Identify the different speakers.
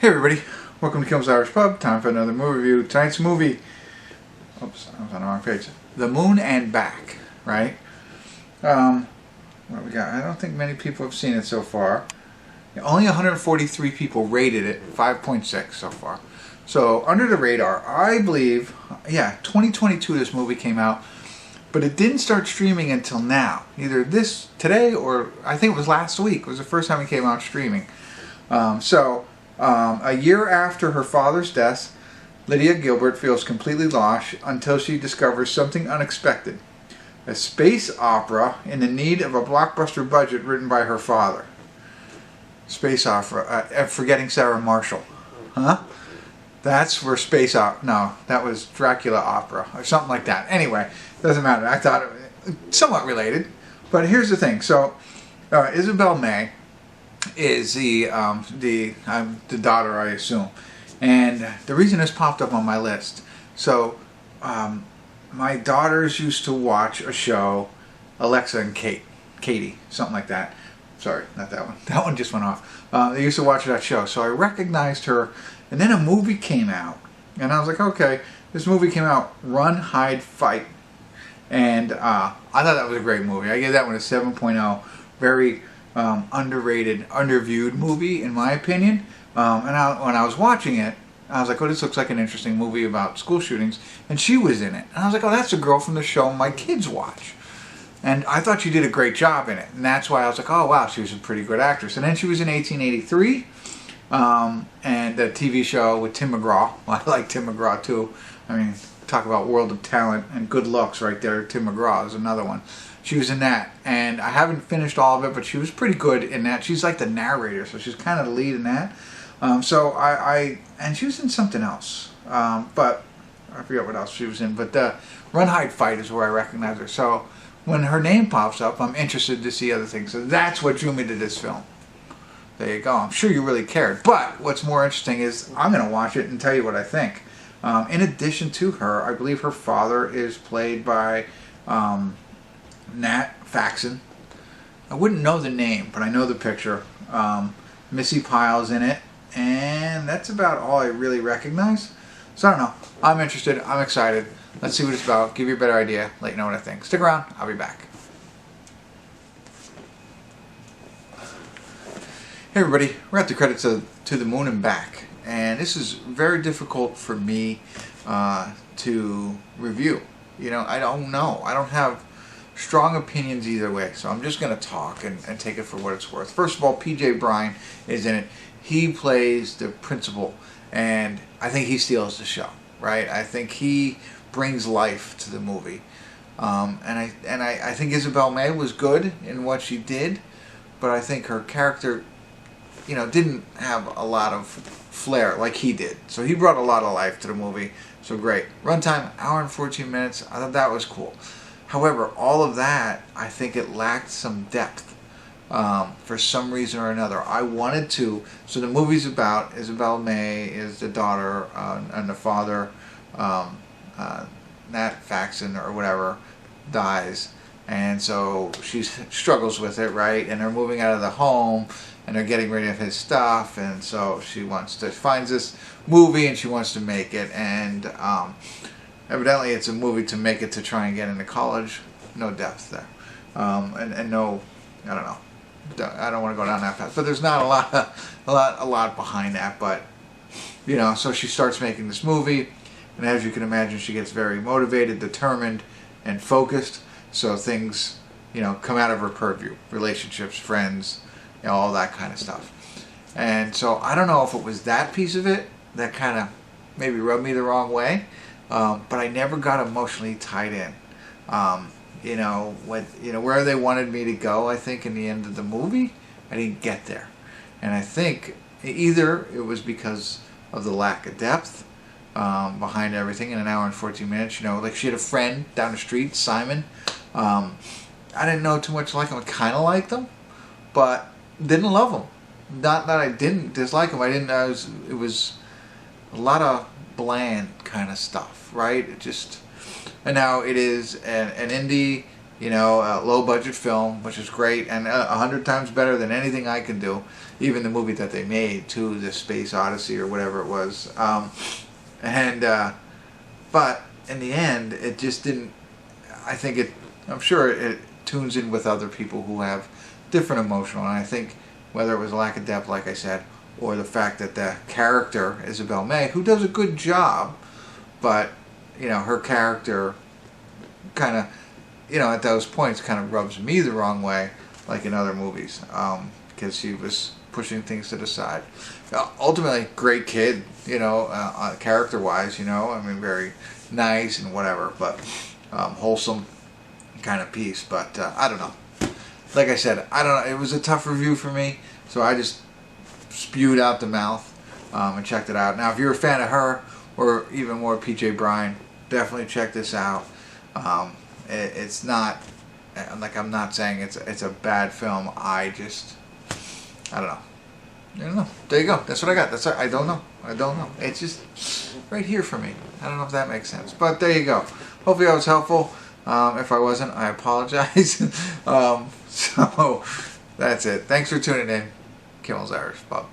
Speaker 1: Hey everybody, welcome to Kimmel's Irish Pub. Time for another movie review. Tonight's movie, oops, I was on the wrong page. The Moon and Back, right? What we got? I don't think many people have seen it so far. Only 143 people rated it, 5.6 so far. So under the radar, I believe, 2022 this movie came out, but it didn't start streaming until now. Either today or I think it was last week. It was the first time it came out streaming. A year after her father's death, Lydia Gilbert feels completely lost until she discovers something unexpected. A space opera in the need of a blockbuster budget written by her father. Space opera, Forgetting Sarah Marshall. Huh? That's where space opera, no, that was Dracula opera, or something like that. Anyway, doesn't matter. I thought it was somewhat related. But here's the thing. So, Isabel May is the daughter, I assume. And the reason this popped up on my list, so my daughters used to watch a show, Alexa and Katie, something like that. Sorry, not that one. That one just went off. They used to watch that show, so I recognized her. And then a movie came out, and I was like, okay, this movie came out, Run, Hide, Fight. And I thought that was a great movie. I gave that one a 7.0. Very underrated, underviewed movie, in my opinion. When I was watching it, I was like, oh, this looks like an interesting movie about school shootings. And she was in it. And I was like, oh, that's the girl from the show my kids watch. And I thought she did a great job in it. And that's why I was like, oh, wow, she was a pretty good actress. And then she was in 1883, and the TV show with Tim McGraw. Well, I like Tim McGraw, too. I mean, talk about world of talent and good looks right there. Tim McGraw is another one. She was in that, and I haven't finished all of it, but she was pretty good in that. She's like the narrator, so she's kind of the lead in that. And she was in something else, but I forget what else she was in. But Run, Hide, Fight is where I recognize her. So when her name pops up, I'm interested to see other things. So that's what drew me to this film. There you go. I'm sure you really cared. But what's more interesting is I'm going to watch it and tell you what I think. In addition to her, I believe her father is played by Nat Faxon. I wouldn't know the name, but I know the picture. Missi Pyle's in it, and that's about all I really recognize. So I don't know. I'm interested. I'm excited. Let's see what it's about. Give you a better idea. Let you know what I think. Stick around. I'll be back. Hey everybody. We're at the credits to The Moon and Back, and this is very difficult for me to review. You know, I don't know. I don't have strong opinions either way, so I'm just going to talk and take it for what it's worth. First of all, P.J. Bryan is in it. He plays the principal, and I think he steals the show, right? I think he brings life to the movie. And I think Isabel May was good in what she did, but I think her character, didn't have a lot of flair like he did. So he brought a lot of life to the movie. So great. Runtime, hour and 14 minutes. I thought that was cool. However, all of that, I think it lacked some depth for some reason or another. I wanted to. So the movie's about Isabel May is the daughter, and the father, Nat Faxon or whatever, dies. And so she struggles with it, right? And they're moving out of the home, and they're getting rid of his stuff. And so she finds this movie, and she wants to make it. And evidently it's a movie to make it to try and get into college. No depth there. And no, I don't know. I don't want to go down that path. But there's not a lot behind that. But, so she starts making this movie. And as you can imagine, she gets very motivated, determined, and focused. So things, come out of her purview. Relationships, friends, all that kind of stuff. And so I don't know if it was that piece of it that kind of maybe rubbed me the wrong way. But I never got emotionally tied in. Where they wanted me to go, I think, in the end of the movie, I didn't get there. And I think either it was because of the lack of depth behind everything in an hour and 14 minutes. Like she had a friend down the street, Simon. I didn't know too much like him. I kind of liked him, but didn't love him. Not that I didn't dislike him. It was a lot of bland kind of stuff, right? And now it is an indie You know, a low-budget film, which is great, and 100 times better than anything I can do. Even the movie that they made, too, the Space Odyssey or whatever it was. But in the end, it just didn't. I'm sure it tunes in with other people who have different emotional, and I think whether it was lack of depth, like I said, or the fact that the character Isabel May, who does a good job, but you know, her character kind of, you know, at those points kind of rubs me the wrong way, like in other movies, because she was pushing things to the side. Ultimately, great kid, you know, character-wise, you know, I mean, very nice and whatever, but wholesome kind of piece. But I don't know. Like I said, I don't know. It was a tough review for me, so I just spewed out the mouth and checked it out. Now, if you're a fan of her or even more PJ Bryan, definitely check this out. It's not like, I'm not saying it's a bad film. I don't know. I don't know. There you go. That's what I got. I don't know. It's just right here for me. I don't know if that makes sense, but there you go. Hopefully I was helpful. If I wasn't, I apologize. So that's it. Thanks for tuning in. Kimmel's Irish Pub.